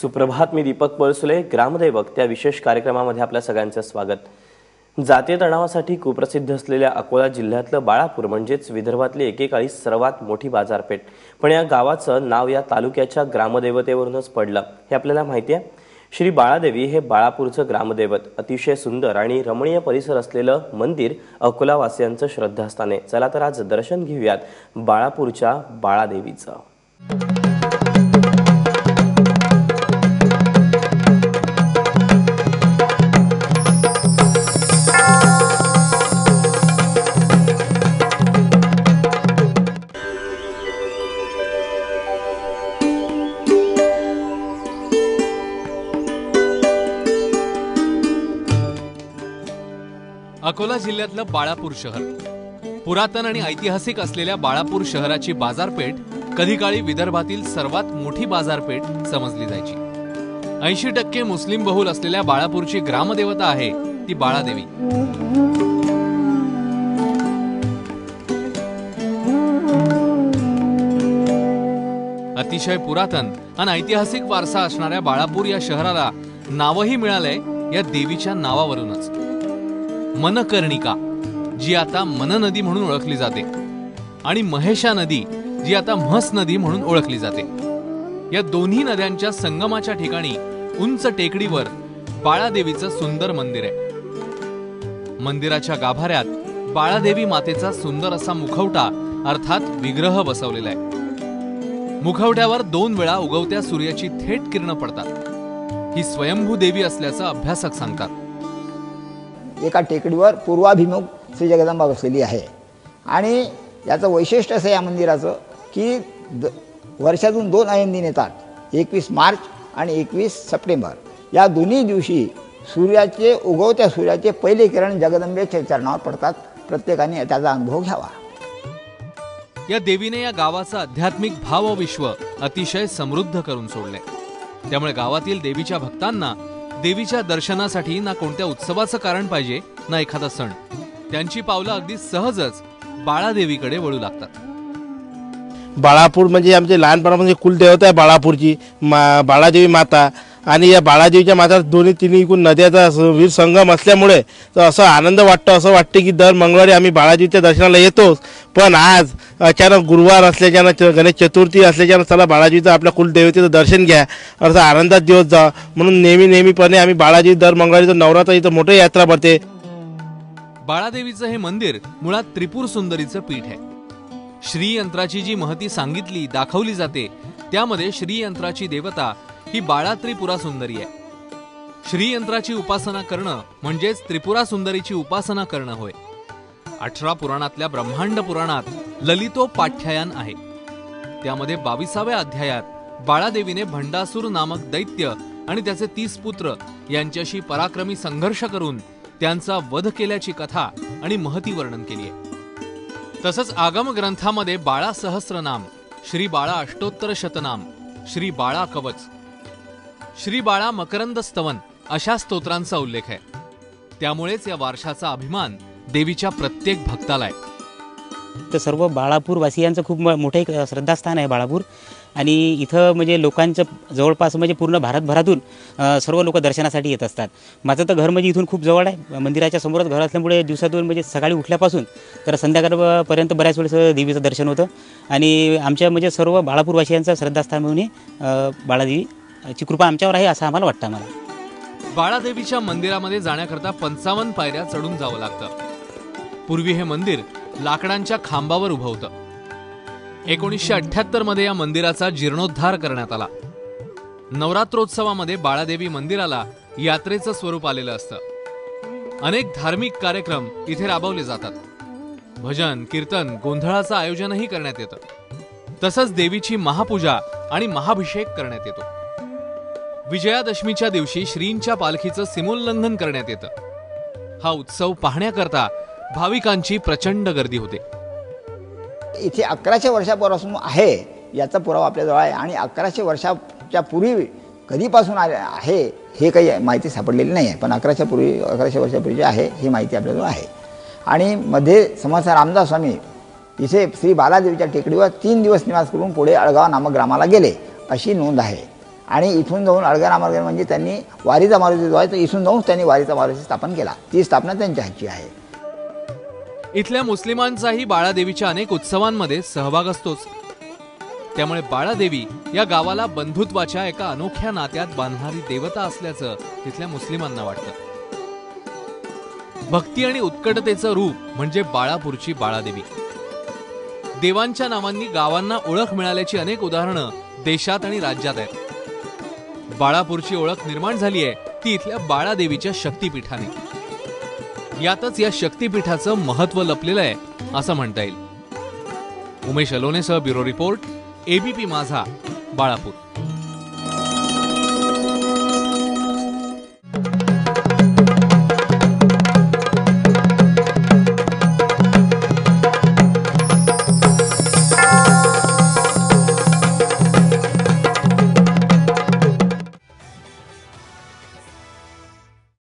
सुप्रभात, मी दीपक पळसुले, ग्रामदैवक त्या विशेष कार्यक्रमामध्ये आपल्या सगळ्यांचं स्वागत। जातीय तणावासाठी कुप्रसिद्ध असलेल्या अकोला जिल्ह्यातलं बाळापूर म्हणजेच विदर्भातली एकेकाळी सर्वात मोठी बाजारपेठ, पण या गावाचं नाव या तालुक्याच्या ग्रामदेवतेवरूनच पडलं हे आपल्याला माहिती आहे। श्री बाळादेवी हे बाळापूरचं ग्रामदैवत, अतिशय सुंदर आणि रमणीय परिसर असलेलं मंदिर अकोलावासियांचं श्रद्धास्थान आहे। चला तर आज दर्शन घेऊयात बाळापूरच्या बाळादेवीचं। अकोला जिल्ह्यातलं बाळापूर शहर, पुरातन आणि ऐतिहासिक असलेल्या बाळापूर शहराची बाजारपेठ कधी काळी विदर्भातील सर्वात मोठी बाजारपेठ समजली जायची। 80% मुस्लिम बहुल असलेल्या बाळापूरची ग्रामदेवता आहे ती बाळादेवी। अतिशय पुरातन आणि ऐतिहासिक वारसा असणाऱ्या बाळापूर या शहराला नावही मिळालंय या देवीच्या नावावरूनच। मनकर्णिका, जी आता मन नदी म्हणून ओळखली जाते, आणि महेशा नदी, जी आता म्हस नदी म्हणून ओळखली जाते। या दोन्ही नद्यांच्या संगमाच्या ठिकाणी उंच टेकडीवर बाळादेवीचं सुंदर मंदिर आहे। मंदिराच्या गाभाऱ्यात बाळादेवी मातेचा सुंदर असा मुखवटा अर्थात विग्रह बसवलेला आहे। मुखवट्यावर 2 वेळा उगवत्या सूर्याची थेट किरणं पडतात। ही स्वयंभू देवी असल्याचं अभ्यासक सांगतात। एका टेकडीवर पूर्वाभिमुख श्री जगदंबा बसलेली आहे आणि याचं वैशिष्ट्य असं या मंदिराचं की वर्षातून 2 आयंदिन येतात, 21 मार्च आणि 21 सप्टेंबर। या दोन्ही दिवशी उगवत्या सूर्याचे पहिले किरण जगदंबेच्या चरणावर पडतात। प्रत्येकाने त्याचा अनुभव घ्यावा। या देवीने या गावाचं आध्यात्मिक भावविश्व अतिशय समृद्ध करून सोडले। त्यामुळे गावातील देवीच्या भक्तांना देवीच्या दर्शनासाठी ना कोणत्या उत्सवाचं कारण पाहिजे ना एखादा सण, त्यांची पावलं अगदी सहजच बाळादेवीकडे वळू लागतात। बाळापूर म्हणजे आमचे लहानपणापासून कुलदेवता आहे बाळापूरची बाळादेवी माता। आणि या बाळादेवीच्या माता दोन्ही इकडून नद्याचा वीर संगम असल्यामुळे तर असं आनंद वाटतो, असं वाटते की दर मंगळवारी आम्ही बाळादेवीच्या दर्शनाला येतोच। पण आज अचानक गुरुवार असल्याच्यानं, गणेश चतुर्थी असल्याच्यानं चला बाळादेवीचं आपल्या कुलदेवतेचं दर्शन घ्या, असं आनंदात दिवस जा म्हणून नेहमीपणे आम्ही बाळादेवी दर मंगळवारी नवरात्र इथं मोठी यात्रा भरते। बाळादेवीचं हे मंदिर मुळात त्रिपुर सुंदरीचं पीठ आहे। श्रीयंत्राची जी महती सांगितली दाखवली जाते त्यामध्ये श्रीयंत्राची देवता ही बाळा त्रिपुरा सुंदरी आहे। श्रीयंत्राची उपासना करणं म्हणजेच त्रिपुरा सुंदरीची उपासना करणं होय। 18 पुराणातल्या ब्रह्मांड पुराणात ललितोपाख्यान आहे। त्यामध्ये 22व्या अध्यायात बाळादेवीने भंडासूर नामक दैत्य आणि त्याचे 30 पुत्र यांच्याशी पराक्रमी संघर्ष करून त्यांचा वध केल्याची कथा आणि महती वर्णन केली आहे। तसंच आगम ग्रंथामध्ये बाळा सहस्रनाम, श्री बाळा अष्टोत्तर शतनाम, श्री बाळा कवच, श्री बाळा मकरंद स्तवन अशा स्तोत्रांचा उल्लेख आहे। त्यामुळेच या वारशाचा अभिमान देवीच्या प्रत्येक भक्ताला आहे। तर सर्व बाळापूर वासियांचं खूप मोठं एक श्रद्धास्थान आहे बाळापूर। आणि इथं म्हणजे लोकांचं जवळपास म्हणजे पूर्ण भारतभरातून सर्व लोक दर्शनासाठी येत असतात। माझं तर घर म्हणजे इथून खूप जवळ आहे, मंदिराच्या समोरच घर असल्यामुळे दिवसातून म्हणजे सकाळी उठल्यापासून तर संध्याकाळपर्यंत बऱ्याच वेळेस देवीचं दर्शन होतं। आणि आमच्या म्हणजे सर्व बाळापूरवासियांचं श्रद्धास्थान म्हणून बाळादेवीची कृपा आमच्यावर आहे असं आम्हाला वाटतं। बाळादेवीच्या मंदिरामध्ये जाण्याकरता 55 पायऱ्या चढून जावं लागतं। पूर्वी हे मंदिर लाकडांच्या खांबावर उभं होतं। 1978 मध्ये या मंदिराचा जीर्णोद्धार करण्यात आला। नवरात्रोत्सवामध्ये बाळादेवी मंदिराला यात्रेचं स्वरूप आलेलं असतं। अनेक धार्मिक कार्यक्रम इथे राबवले जातात। भजन, कीर्तन, गोंधळाचं आयोजनही करण्यात येतं। तसंच देवीची महापूजा आणि महाभिषेक करण्यात येतो। विजयादशमीच्या दिवशी श्रींच्या पालखीचं सीमोल्लंघन करण्यात येतं। हा उत्सव पाहण्याकरता भाविकांची प्रचंड गर्दी होते। इथे 1100 वर्षापासून आहे याचा पुरावा आपल्याजवळ आहे आणि 1100 वर्षाच्या पूर्वी कधीपासून आहे हे काही माहिती सापडलेली नाही आहे, पण 1100 वर्षापूर्वी जे आहे ही माहिती आपल्याजवळ आहे। आणि मध्ये समर्थ रामदास स्वामी इथे श्री बालादेवीच्या टेकडीवर 3 दिवस निवास करून पुढे अळगाव नामक ग्रामाला गेले अशी नोंद आहे। आणि इथून जाऊन अडगाणा मार्गाने म्हणजे त्यांनी वारीचा मारुती जो आहे तो इथून जाऊन त्यांनी वारीचा मारुती स्थापन केला. ती स्थापना त्यांच्या हातची आहे. इथल्या मुस्लिमांचाही बाळादेवीच्या अनेक उत्सवांमध्ये सहभाग असतोच. त्यामुळे बाळादेवी या गावाला बंधुत्वाच्या एका अनोख्या नात्यात बांधणारी देवता असल्याचं तिथल्या मुस्लिमांना वाटतं. भक्ती आणि उत्कटतेचं रूप म्हणजे बाळापूरची बाळादेवी. देवांच्या नावांनी गावांना ओळख मिळाल्याची अनेक उदाहरणं देशात आणि राज्यात आहेत. बाळापूरची ओळख निर्माण झाली आहे ती इथल्या बाळादेवीच्या शक्तीपीठाने. यातच या शक्तीपीठाचं महत्व लपलेलं आहे असं म्हणता येईल. उमेश अलोनेसह ब्युरो रिपोर्ट, एबीपी माझा, बाळापूर.